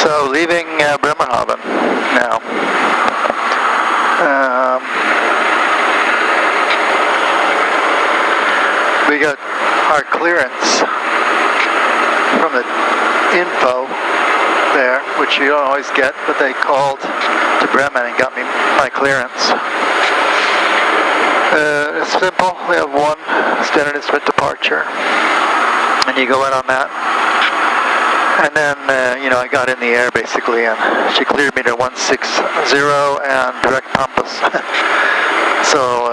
So leaving Bremerhaven now. We got our clearance from the info there, which you don't always get, but they called to Bremen and got me my clearance. It's simple. We have one standard instrument departure, and you go in on that. And then, I got in the air basically, and she cleared me to 160 and direct compass. So,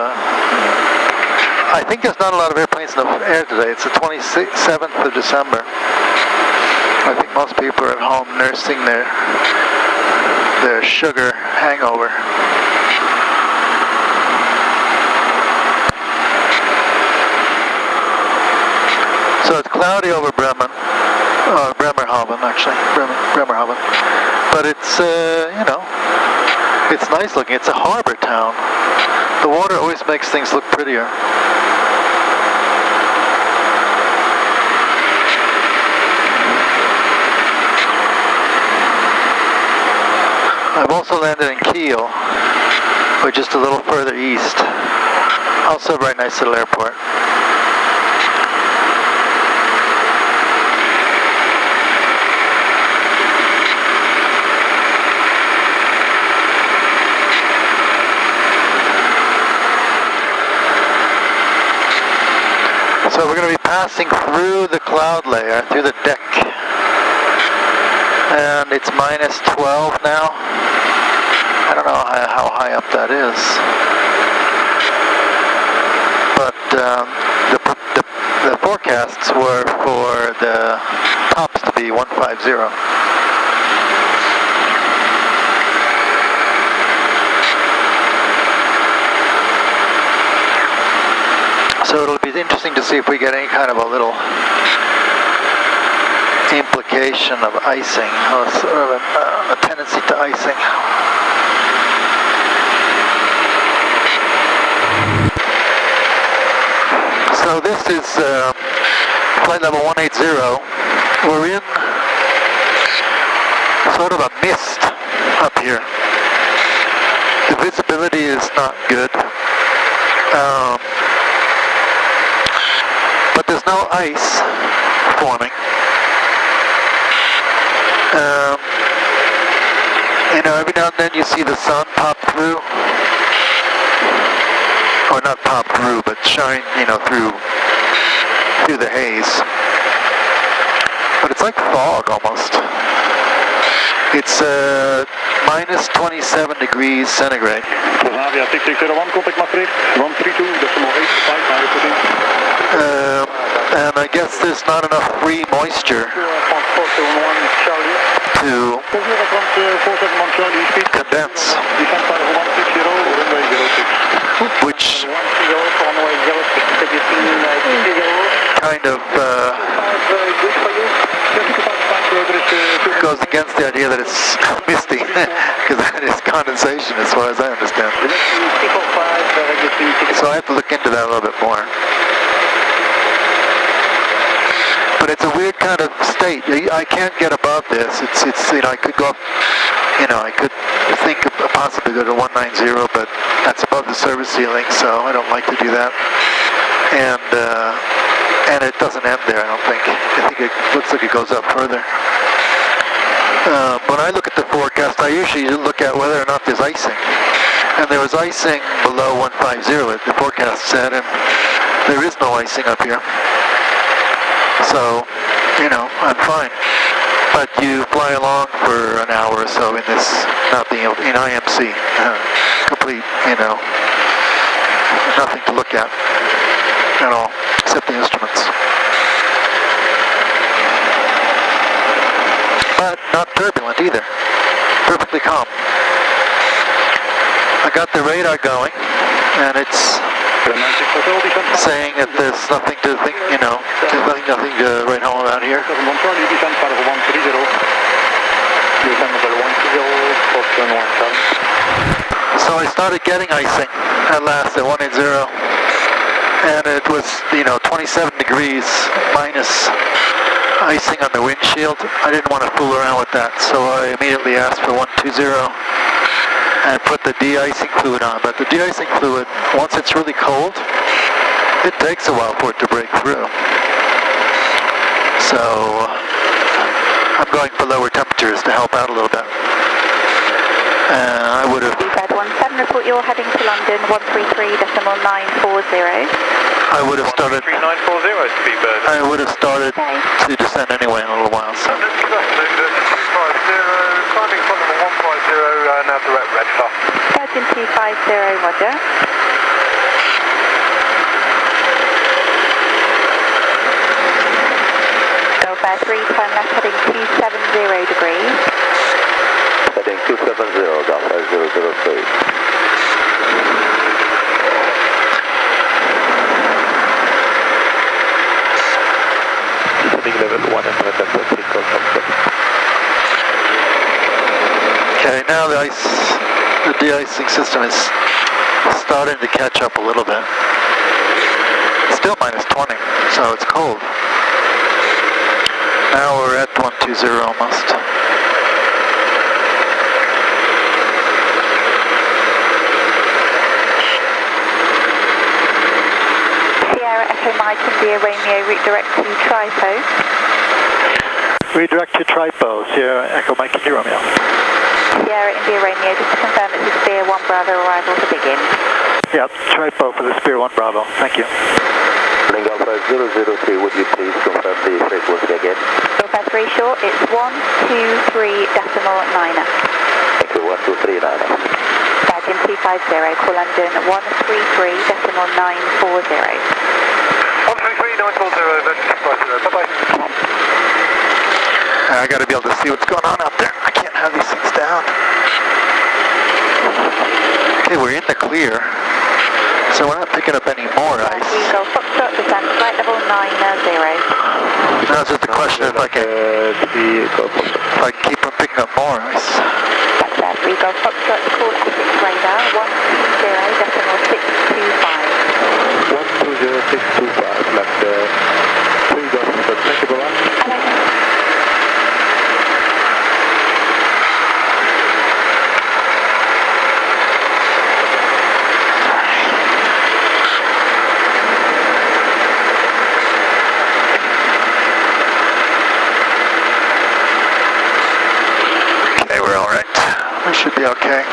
I think there's not a lot of airplanes in the air today. It's the 27th of December. I think most people are at home nursing their sugar hangover. So it's cloudy over Bremen. Bremerhaven, actually. Bremerhaven. But it's, it's nice looking. It's a harbor town. The water always makes things look prettier. I've also landed in Kiel, or just a little further east. Also a very nice little airport. So we're going to be passing through the cloud layer, through the deck. And it's minus 12 now. I don't know how high up that is. But the forecasts were for the tops to be 150. So it'll be interesting to see if we get any kind of a little implication of icing, or sort of a tendency to icing. So this is flight level 180. We're in sort of a mist up here. The visibility is not good. But there's no ice forming. Every now and then you see the sun pop through. Or not pop through, but shine, through the haze. But it's like fog almost. It's minus 27 degrees centigrade. And I guess there's not enough free moisture to condense, which kind of goes against the idea that it's misty, because that is condensation as far as I understand. So I have to look into that a little bit more. But it's a weird kind of state. I can't get above this. It's I could go up, I could think of possibly go to 190, but that's above the service ceiling, so I don't like to do that. And it doesn't end there, I don't think. I think it looks like it goes up further. When I look at the forecast, I usually look at whether or not there's icing. And there was icing below 150, the forecast said, and there is no icing up here. So, I'm fine. But you fly along for an hour or so in this, not being able, in IMC, complete, nothing to look at all, except the instruments. But not turbulent either, perfectly calm. I got the radar going, and it's saying that there's nothing to think, there's nothing to write home about here. So I started getting icing at last at 180, and it was, 27 degrees minus icing on the windshield. I didn't want to fool around with that, so I immediately asked for 120 and put the de-icing fluid on. But the de-icing fluid, once it's really cold, it takes a while for it to break through. So I'm going for lower temperatures to help out a little bit. And I would have... Z17, report you're heading to London, 133.940. I would have started... 133.940 to be bird. I would have started to descend anyway in a little while, so... Climbing front level 150, now direct red far. Virgin 250, roger. Delta 3, turn left heading 270 degrees. Heading 270, Delta 003. Heading level 1 and Okay, now the de-icing system is starting to catch up a little bit. It's still minus 20, so it's cold. Now we're at 120 almost. Sierra Echo Mike India Romeo, route direct to Tripo. Redirect to Tripo, Sierra Echo Mike India Romeo. Sierra India Romeo, just to confirm it's the Spear 1 Bravo arrival to Biggin. Yep, Tripo for the Spear 1 Bravo, thank you. Alpha 003, would you please confirm the frequency again? Alpha 3 short, it's 123.9. Thank you, 123.9. Virgin 250, call London 133.940. 133.940, Virgin 250, bye-bye. I gotta be able to see what's going on out there. I can't have these things down. Okay, we're in the clear. So we're not picking up any more ice. We go Foxtrot, descent, flight level 90. Now it's just a question if I can keep from picking up more ice. That's that. We go Foxtrot, call Essex radar, 120.625, left 3 Golf, thank you, bye-bye. Hello. Should be okay.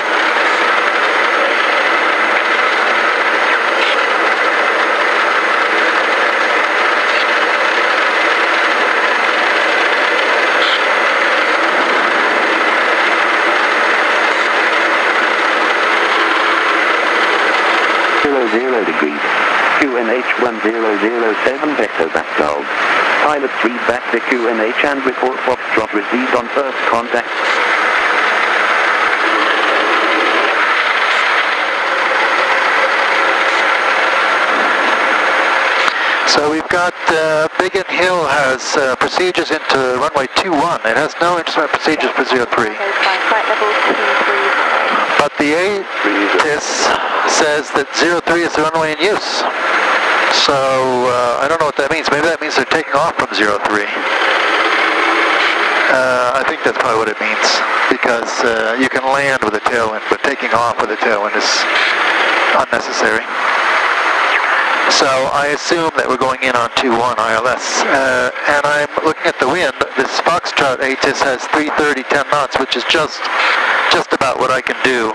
Degrees. QNH 1007 Vector background. Pilot 3 back to QNH and report Foxtrot received on first contact. So we've got Biggin Hill has procedures into runway 21. It has no instrument procedures for 03. Flight level 230. But the ATIS says that 03 is the runway in use. So I don't know what that means. Maybe that means they're taking off from 03. I think that's probably what it means, because you can land with a tailwind, but taking off with a tailwind is unnecessary. So I assume that we're going in on 21 ILS, and I'm looking at the wind. This Foxtrot ATIS has 330, 10 knots, which is just about what I can do.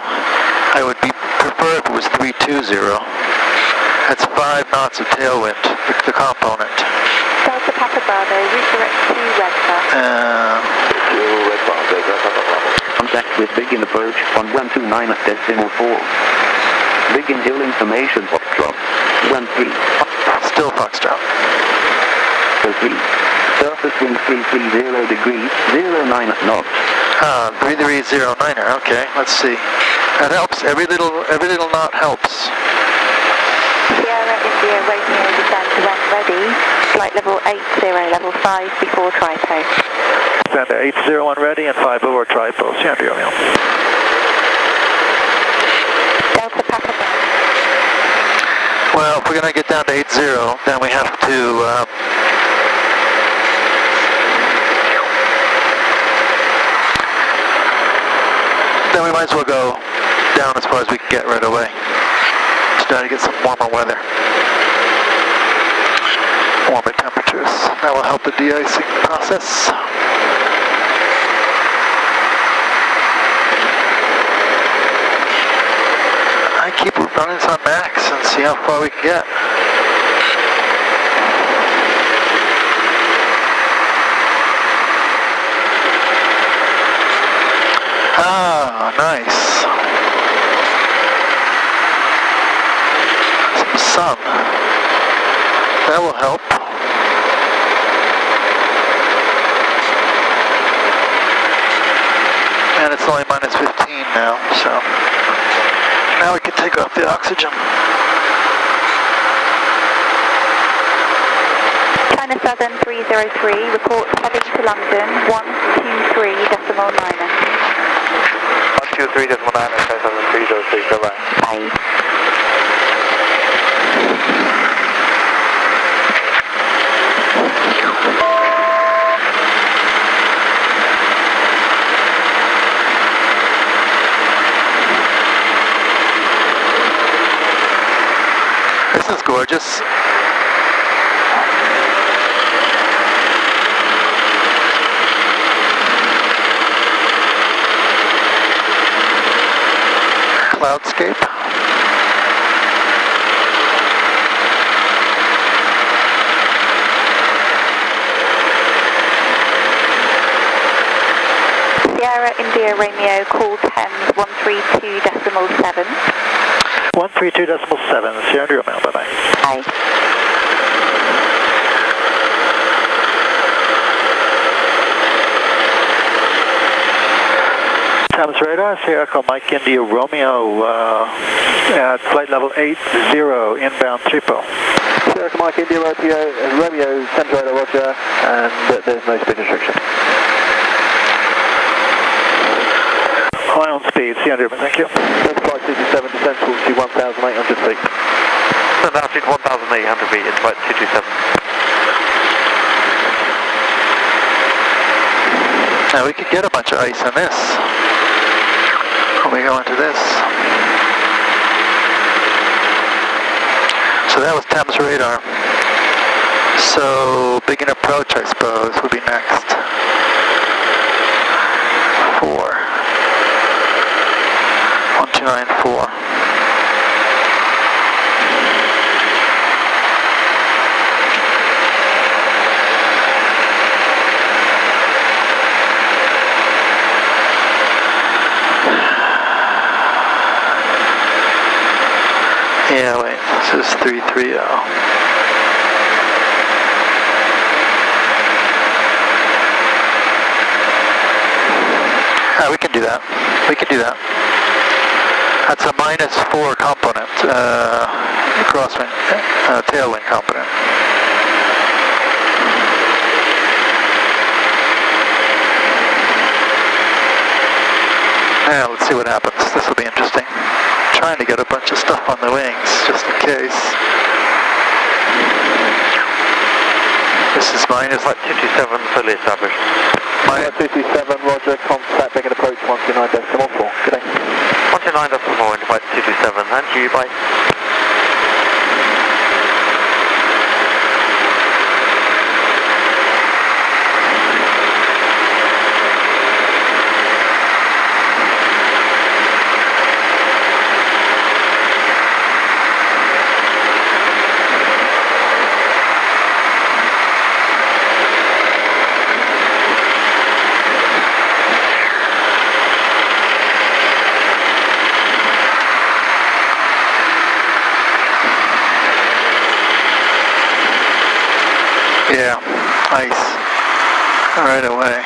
I would prefer if it was 320. That's 5 knots of tailwind, the component. Delta Papa Bravo, route direct to Redcar. Contact with Biggin approach on 129.4. Biggin Hill information Foxtrot. 13. Still Foxtrot. 3. Surface wind 330 degrees, 09 knots. 3309er, okay, let's see. That helps. Every little knot helps. Sierra India Romeo descend when ready. Flight level 80, level 5 before Tripo. Descend to 801 ready and 5 before Tripo. Sierra Romeo. Delta Papa. Well, if we're going to get down to 80, then we have to then we might as well go down as far as we can get right away. Just try to get some warmer weather. Warmer temperatures. That will help the de-icing process. I keep running this on max and see how far we can get. Ah, nice. Some sun. That will help. And it's only minus 15 now, so now we can take off the oxygen. China Southern 303, reports heading to London 123.9. 123.9, China Southern 303, goodbye. Bye. This is gorgeous. Cloudscape. Sierra India Romeo, call Thames 132.7. 132.7, Sierra Romeo, bye-bye. Bye. Thames radar, Sierra Echo Mike India Romeo at flight level 80, inbound 30. Sierra Echo Mike India Romeo, Thames radar, roger, and there's no speed restriction. High on speed, Sierra Romeo, thank you. That's flight 227, descent to 1,800 feet. So altitude 1,800 feet, it's flight 227. Now we could get a bunch of ice on this when we go into this. So that was Thames radar. So Biggin approach, I suppose, would be next. 1294. Yeah, wait, this is 330. We can do that. We can do that. That's a -4 component, crosswind, tailwind component. Now let's see what happens. This will be interesting. Trying to get a bunch of stuff on the wings, just in case. This is minus Flight 227 fully established. Minus 227, roger, contact Biggin approach 129.4. Good day. 129.4 into flight 227, and you, bye. Yeah, ice right away.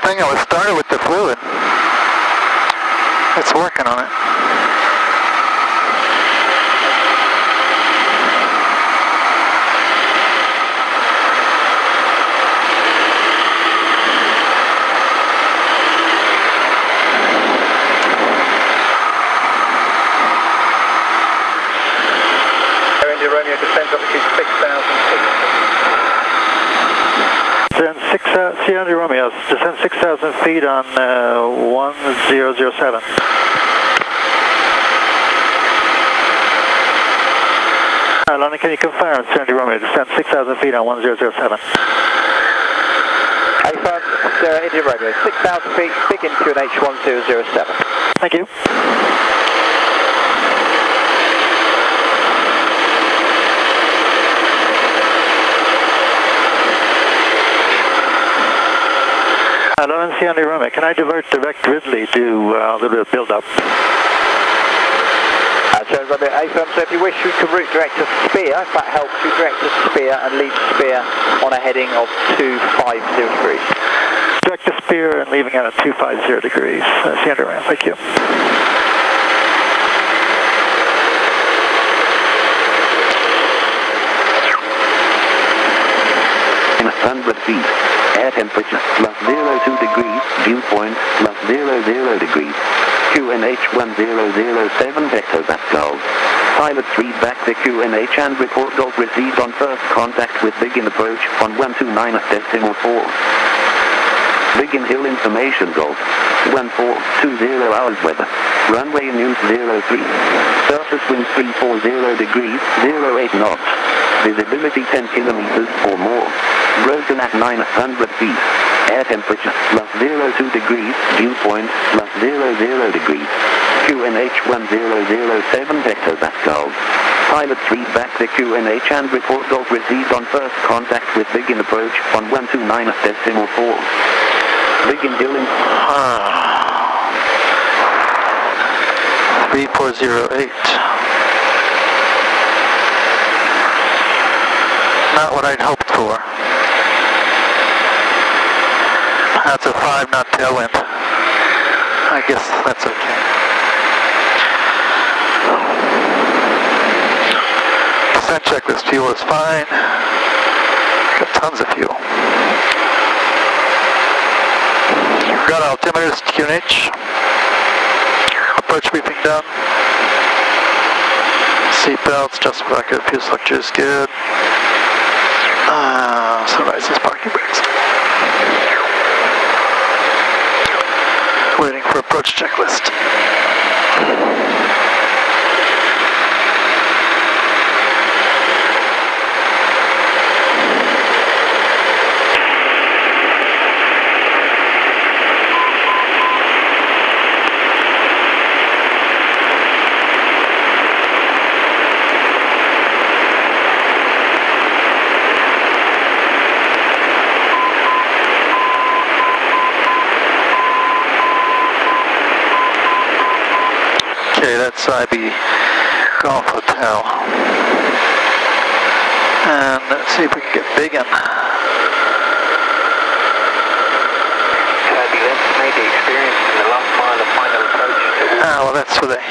thing I was started with the fluid. It's working on it. Romeo descends altitude 6,000 feet. Sierra Romeo, descend 6,000 feet on 1007. London, can you confirm Sierra Romeo, descend 6,000 feet on 1007? Affirm, Sierra India Romeo, 6,000 feet, Biggin QNH 1007. Thank you. London, Sierra Romeo, can I divert direct Ridley to a little bit of build-up? Sierra Romeo, affirm, so if you wish, you can route direct to Spear, if that helps you, direct to Spear and leave Spear on a heading of 250 degrees. Direct to Spear and leaving out at 250 degrees. Sierra Romeo, thank you. 100 feet. Air temperature +02 degrees. Dew point +00 degrees. QNH 1007 hectopascals. Pilots read back the QNH and report Golf received on first contact with Biggin approach on 129.4. Biggin Hill information Golf 1420 hours weather. Runway news 03. Surface wind 340 degrees, 08 knots. Visibility 10 kilometers or more. Broken at 900 feet. Air temperature +02 degrees. Dew point +00 degrees. QNH 1007 hectopascals. Pilots read back the QNH and report Golf received on first contact with Biggin approach on 129.4. Biggin Hill in 3408. Not what I'd hoped for. That's a 5-knot tailwind. I guess that's okay. Descent checklist fuel is fine. Got tons of fuel. Got altimeters to QNH. Approach briefing done. Seatbelts, just like a fuel structure is good. Sunrises parking brakes. Waiting for approach checklist. Okay, that's IB Golf Hotel. And let's see if we can get Biggin. Turbulence may be experienced in the last mile of final approach to... Well, that's where they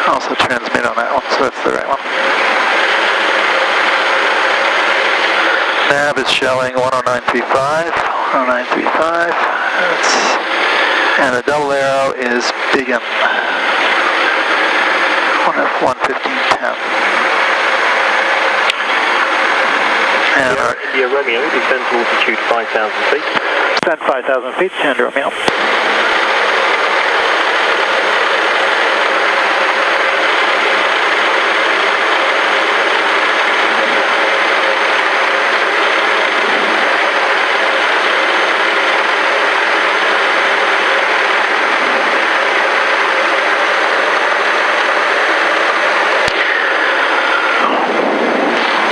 also transmit on that one, so that's the right one. Nav is showing 10935, 10935. And the double arrow is Biggin. 1F11510. And our India Romeo, descend to altitude 5,000 feet. Descend 5,000 feet, Sierra Romeo.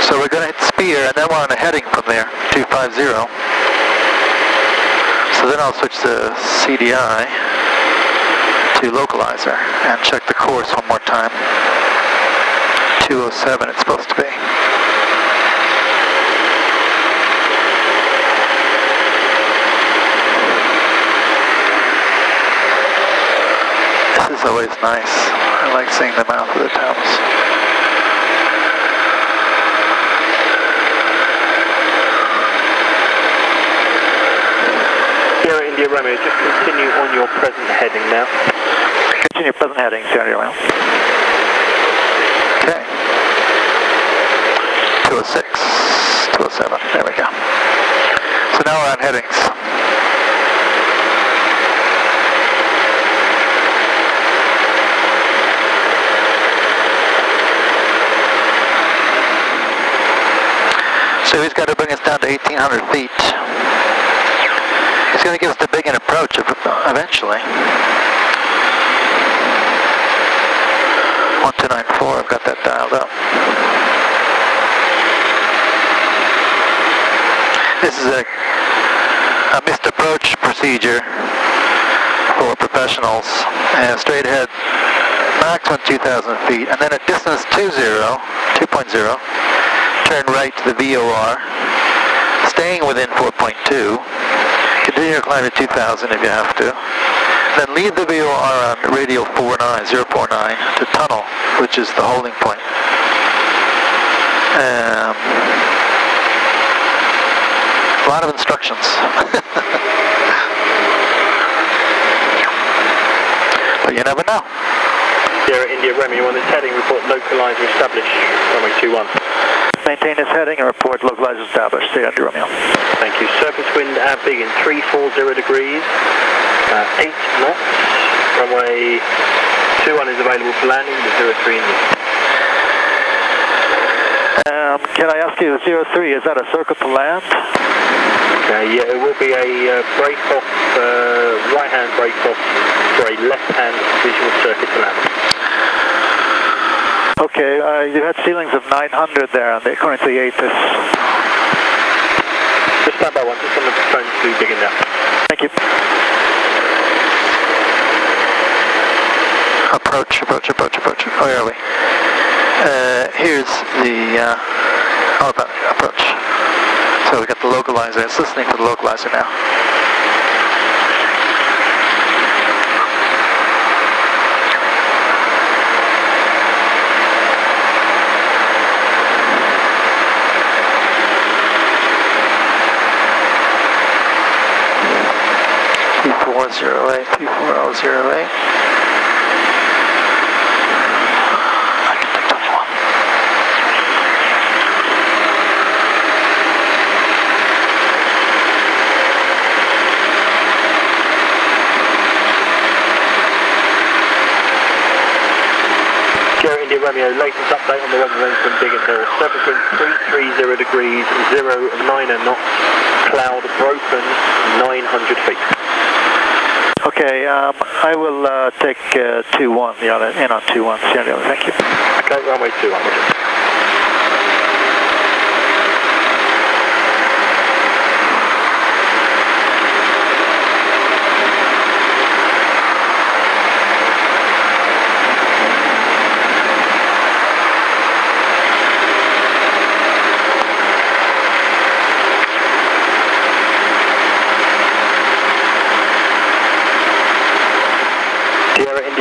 So we're going to hit Spear, and then we're on a heading from there, 250. So then I'll switch to CDI to localizer and check the course one more time. 207 it's supposed to be. is always nice. I like seeing the mouth of the Thames. Sierra India Romeo, just continue on your present heading now. Continue present heading, Sierra Romeo. Okay. 206, 207, there we go. So now we're on headings. So he's got to bring us down to 1,800 feet. He's going to give us the Biggin approach eventually. 1294, I've got that dialed up. This is a missed approach procedure for professionals. Straight ahead, maximum 2,000 feet, and then at distance 2.0, turn right to the VOR, staying within 4.2, continue to climb to 2,000 if you have to, then leave the VOR on radial 049 to tunnel, which is the holding point. A lot of instructions. But you never know. Sierra India Romeo on this heading, report localizer established, runway 21. Maintain this heading and report localizer established, Sierra India Romeo. Thank you. Surface wind at Biggin, 340 degrees, 8 knots. Runway 21 is available for landing, the 03 in use. Can I ask you, 03, is that a circle to land? Yeah, it will be a break-off, right-hand break-off for a left-hand visual circuit to land. Okay, you had ceilings of 900 there, and according to the ATIS. Just stand by one, just on the phone to Biggin now. Thank you. Approach. Oh, where are we? Here's the approach. So we got the localizer. It's listening for the localizer now. T4008, T4008. Romeo, latest update on the weather range from Biggin Hill. Surface wind 330 degrees, 09 knots, cloud broken, 900 feet. Okay, I will take 21, in on 21, thank you. Okay, runway 21.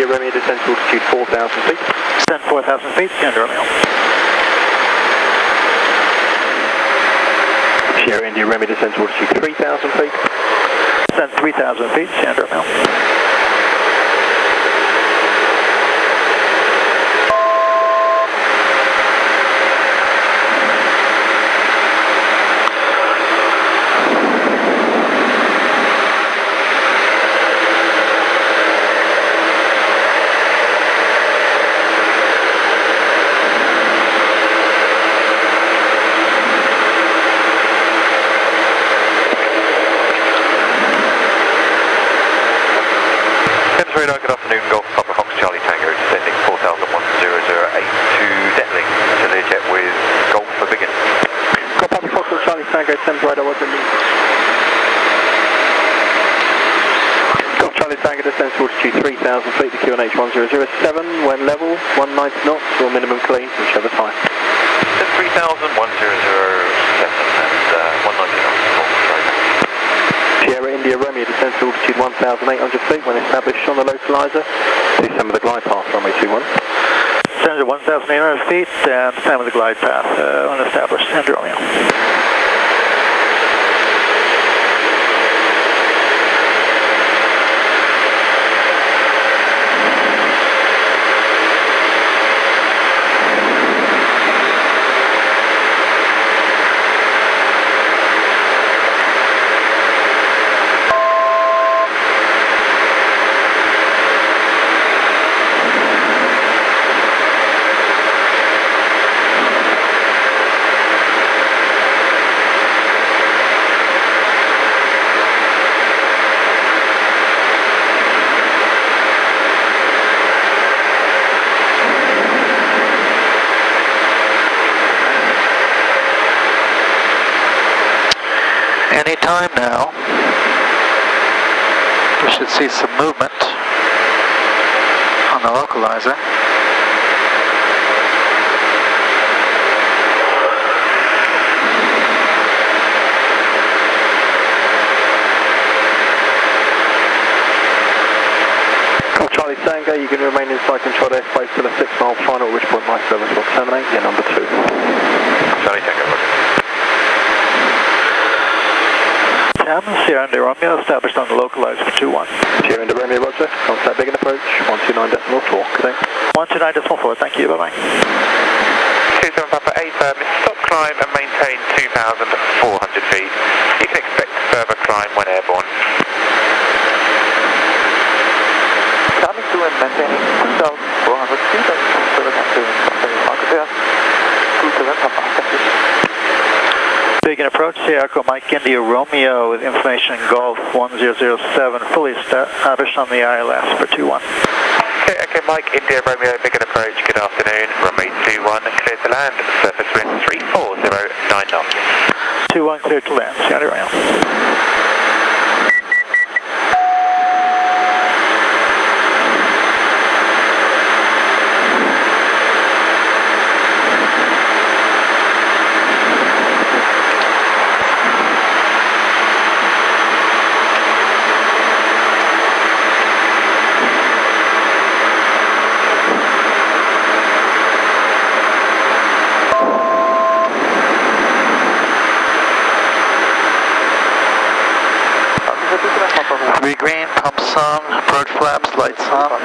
Romeo descends to altitude 4,000 feet. Descend 4,000 feet, Sierra Romeo. Sierra India Romeo descends to altitude 3,000 feet. Descend 3,000 feet, Sierra Romeo. Good afternoon, Golf Papa Fox Charlie Tango, descending 4,010 to Detling, to Learjet with Golf for Biggin. Golf Papa Fox Charlie Tango, Thames radar, what's the lead? Golf Charlie Tango descends to altitude 3,000 feet to QNH 1007, when level, 190 knots or minimum clean, whichever time. 3,1007 and 190 knots. Sierra India Romeo descends to altitude 1,800 feet when established on the localizer. Descend with the glide path, runway 21. Descend to 1,800 feet and descend with the glide path unestablished. India Romeo. Any time now, we should see some movement on the localizer. Charlie Tango, you can remain inside controlled airspace till a 6-mile final, at which point my service will terminate. Yeah, number 2. Charlie Tango, Sierra India Romeo established on the localizer for 2-1. Sierra India Romeo, roger. Contact Biggin approach, 129.4. Good day. 129.4, thank you, bye-bye. 27 Papa 8, stop climb and maintain 2,400 feet. You can expect further climb when airborne. Coming to and maintaining 2,400 feet and 27 Papa 27 Papa, thank you. Biggin approach, Sierra Echo Mike India Romeo with information Golf 1007, fully established on the ILS for 2-1. Okay, Mike, India Romeo, Biggin approach, good afternoon, runway 21, clear to land, surface wind 3409 knots. 2-1 clear to land, Sierra India Romeo. Green, pumps on, approach flaps, lights on.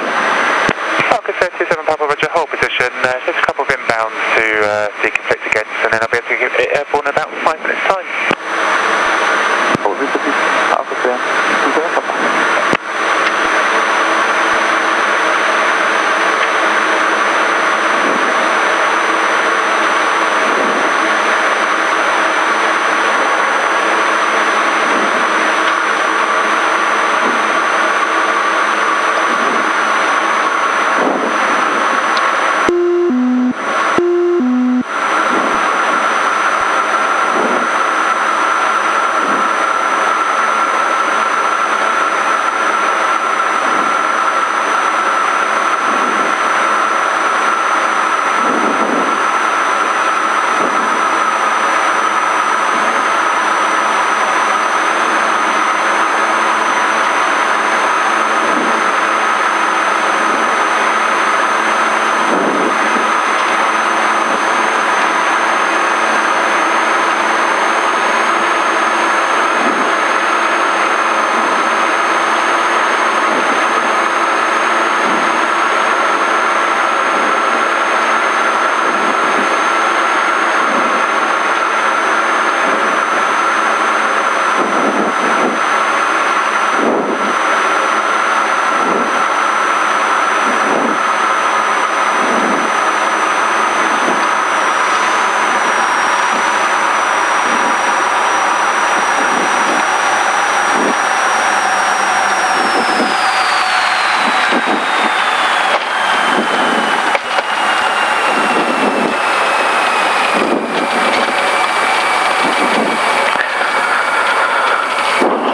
Falcon 37 Papa Roger, hold position, just a couple of inbounds to deconflict against, and then I'll be able to get it airborne in about 5 minutes time. Hold position, Falcon 37 Papa.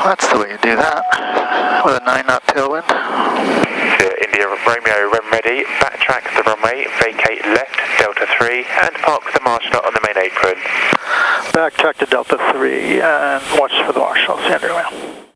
That's the way you do that, with a 9-knot tailwind. India Romeo, run ready, backtrack to the runway, vacate left, Delta 3, and park with the marshal on the main apron. Backtrack to Delta 3 and watch for the marshal, Sierra Romeo.